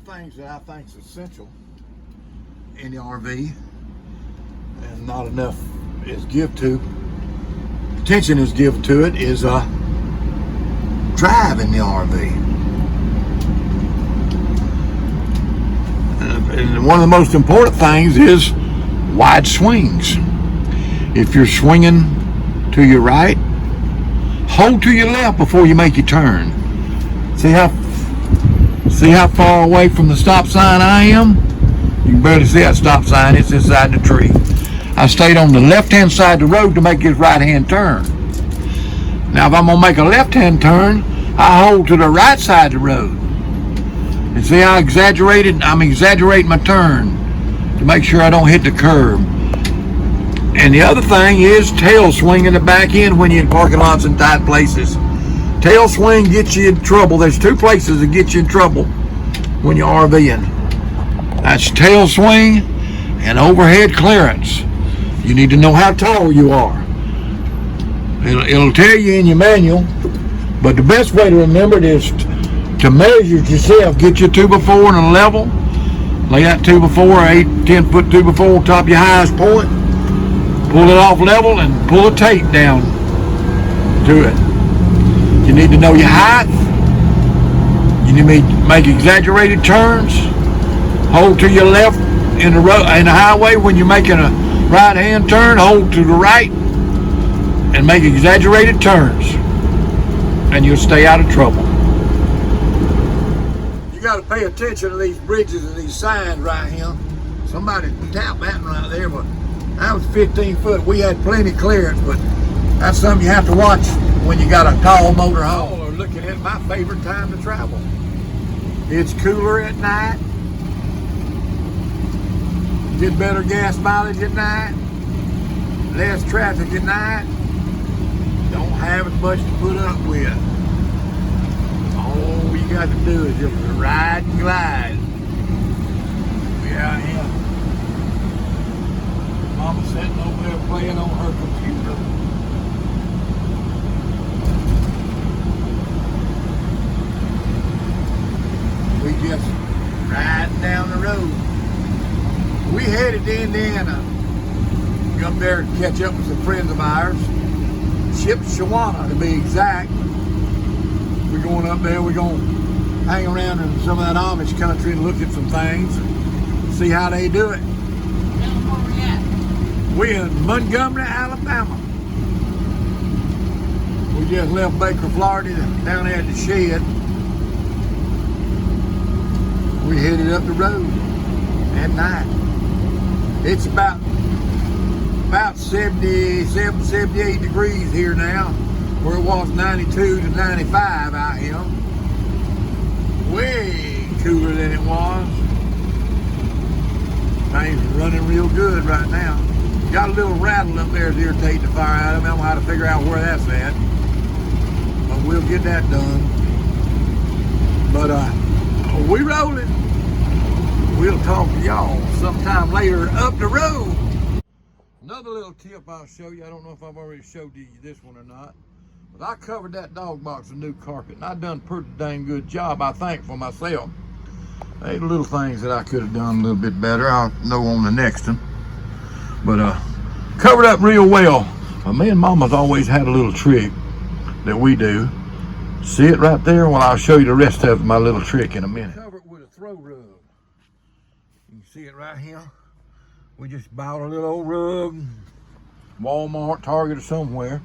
things that I think is essential in the RV, and not enough attention is given to it, is driving the RV. And one of the most important things is wide swings. If you're swinging to your right, hold to your left before you make your turn. See how far away from the stop sign I am? You can barely see that stop sign. It's inside the tree. I stayed on the left-hand side of the road to make this right-hand turn. Now, if I'm gonna make a left-hand turn, I hold to the right side of the road. And see how I'm exaggerating my turn to make sure I don't hit the curb. And the other thing is tail swing in the back end when you're in parking lots and tight places. Tail swing gets you in trouble. There's two places that get you in trouble when you're RVing. That's tail swing and overhead clearance. You need to know how tall you are. It'll tell you in your manual, but the best way to remember it is to measure it yourself. Get your 2x4 in a level. Lay that 2x4, 8-10 foot 2x4 on top of your highest point. Pull it off level and pull the tape down to it. You need to know your height. You need to make exaggerated turns. Hold to your left in the highway when you're making a right-hand turn. Hold to the right and make exaggerated turns, and you'll stay out of trouble. You got to pay attention to these bridges and these signs right here. Somebody tapped that one right there, but that was 15 foot. We had plenty clearance, but that's something you have to watch when you got a tall motor home. We're looking at my favorite time to travel. It's cooler at night. Get better gas mileage at night. Less traffic at night. Don't have as much to put up with. All you got to do is just ride and glide. We out here. Mama's sitting over there playing on her computer. We just riding down the road. We headed to Indiana. Go up there and catch up with some friends of ours. Shawana to be exact. We're going up there. We're going to hang around in some of that Amish country and look at some things and see how they do it. Where we at? We're in Montgomery, Alabama. We just left Baker, Florida, down there at the shed. We headed up the road at night. It's about 77, 78 degrees here now, where it was 92 to 95 out here. Way cooler than it was. Things are running real good right now. Got a little rattle up there that's irritating the fire out of me. I don't know how to figure out where that's at, but we'll get that done. But we rolling. We'll talk to y'all sometime later up the road. Another little tip I'll show you. I don't know if I've already showed you this one or not, but I covered that dog box with new carpet, and I done a pretty dang good job, I think, for myself. Hey, little things that I could have done a little bit better. I'll know on the next one. But covered up real well. Me and Mama's always had a little trick that we do. See it right there? Well, I'll show you the rest of my little trick in a minute. Cover it with a throw rug. You can see it right here. We just bought a little old rug, Walmart, Target, or somewhere.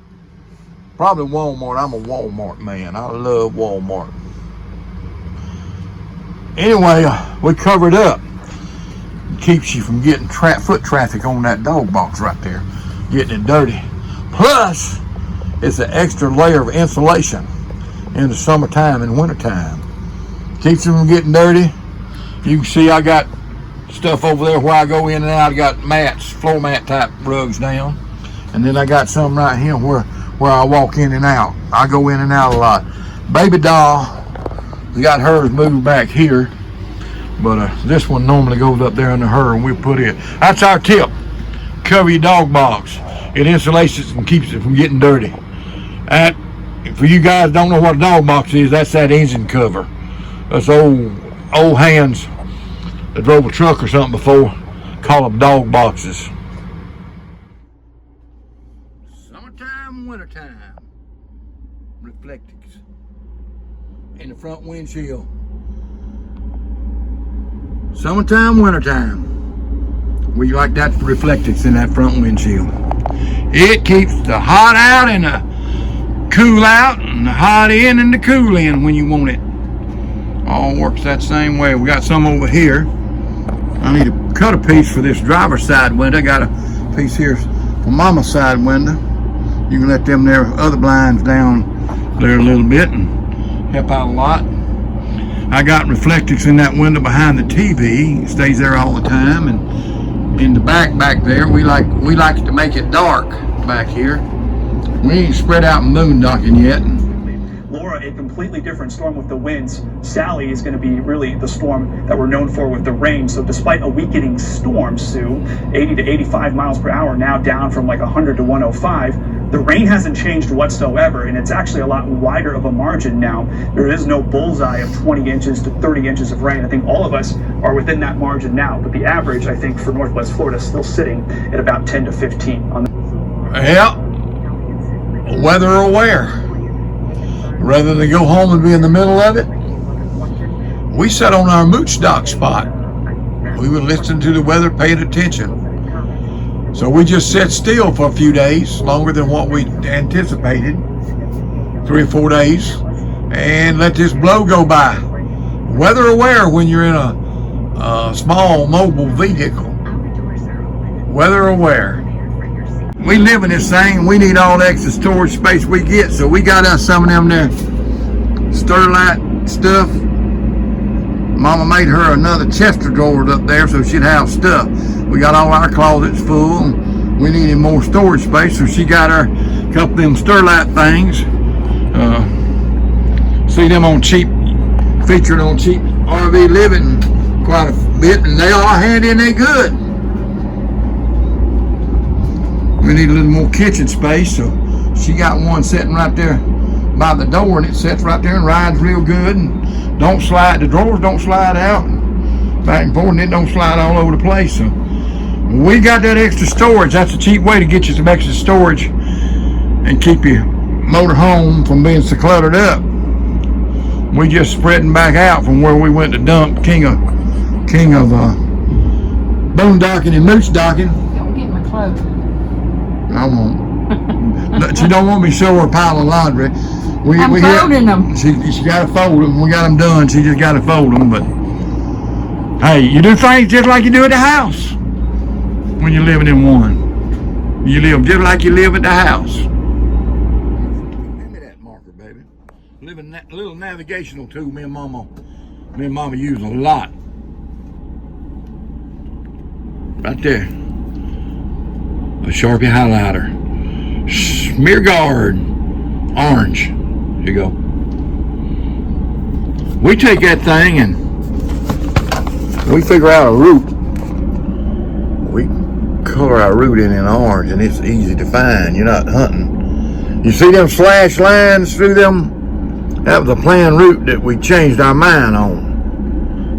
Probably Walmart. I'm a Walmart man. I love Walmart. Anyway, we cover it up. It keeps you from getting foot traffic on that dog box right there, getting it dirty. Plus, it's an extra layer of insulation in the summertime and wintertime. Keeps you from getting dirty. You can see I got stuff over there where I go in and out. I got mats, floor mat type rugs down, and then I got some right here where I walk in and out. I go in and out a lot. Baby doll got hers moved back here, but this one normally goes up there under her, and we put it. That's our tip. Cover your dog box. It insulates it and keeps it from getting dirty. For you guys don't know what a dog box is, that's that engine cover. That's old old hands that drove a truck or something before call them dog boxes. Summertime, wintertime. Reflectix in the front windshield. Summertime, wintertime. We like that Reflectix in that front windshield. It keeps the hot out and the cool out, and the hot in and the cool in when you want it. All works that same way. We got some over here. I need to cut a piece for this driver's side window. I got a piece here for Mama's side window. You can let them there other blinds down there a little bit and help out a lot. I got Reflectix in that window behind the TV. It stays there all the time. And in the back there, we like to make it dark back here. We ain't spread out moondocking yet. Laura, a completely different storm with the winds. Sally is going to be really the storm that we're known for with the rain. So despite a weakening storm, Sue, 80 to 85 miles per hour, now down from like 100 to 105, the rain hasn't changed whatsoever, and it's actually a lot wider of a margin now. There is no bullseye of 20 inches to 30 inches of rain. I think all of us are within that margin now, but the average, I think, for Northwest Florida is still sitting at about 10 to 15 on the... Yeah. Weather aware. Rather than go home and be in the middle of it, we sat on our mooch dock spot. We would listen to the weather, paying attention. So we just sat still for a few days, longer than what we anticipated, 3 or 4 days, and let this blow go by. Weather aware when you're in a small mobile vehicle. Weather aware. We live in this thing, and we need all the extra storage space we get, so we got us some of them there Sterlite stuff. Mama made her another chest of drawers up there so she'd have stuff. We got all our closets full, and we needed more storage space, so she got her a couple of them Sterlite things. See them on cheap, featured on cheap RV living quite a bit, and they all handy and they good. We need a little more kitchen space, so she got one sitting right there by the door, and it sits right there and rides real good, and don't slide. The drawers don't slide out back and forth, and it don't slide all over the place. So we got that extra storage. That's a cheap way to get you some extra storage and keep your motor home from being so cluttered up. We just spreading back out from where we went to dump king of boondocking and moose docking. Don't get my clothes. I won't. She don't want me to show her a pile of laundry. I'm folding them. She got to fold them. We got them done. She just got to fold them. But hey, you do things just like you do at the house when you're living in one. You live just like you live at the house. Give me that marker, baby. Little navigational tool me and Mama use a lot. Right there. A Sharpie highlighter. Smear guard. Orange. Here you go. We take that thing and we figure out a route. We color our route in orange, and it's easy to find. You're not hunting. You see them slash lines through them? That was a planned route that we changed our mind on.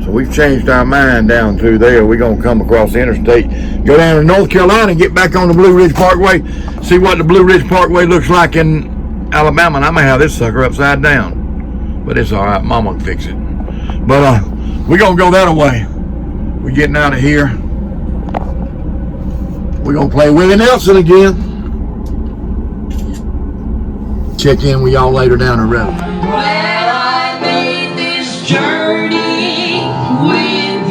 So we've changed our mind down through there. We're going to come across the interstate, go down to North Carolina, and get back on the Blue Ridge Parkway, see what the Blue Ridge Parkway looks like in Alabama. And I may have this sucker upside down, but it's all right. Mama can fix it. But we're going to go that way. We're getting out of here. We're going to play Willie Nelson again. Check in with y'all later down the road. Well, I made this journey with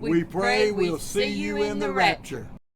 you. We pray we'll see you in the rapture.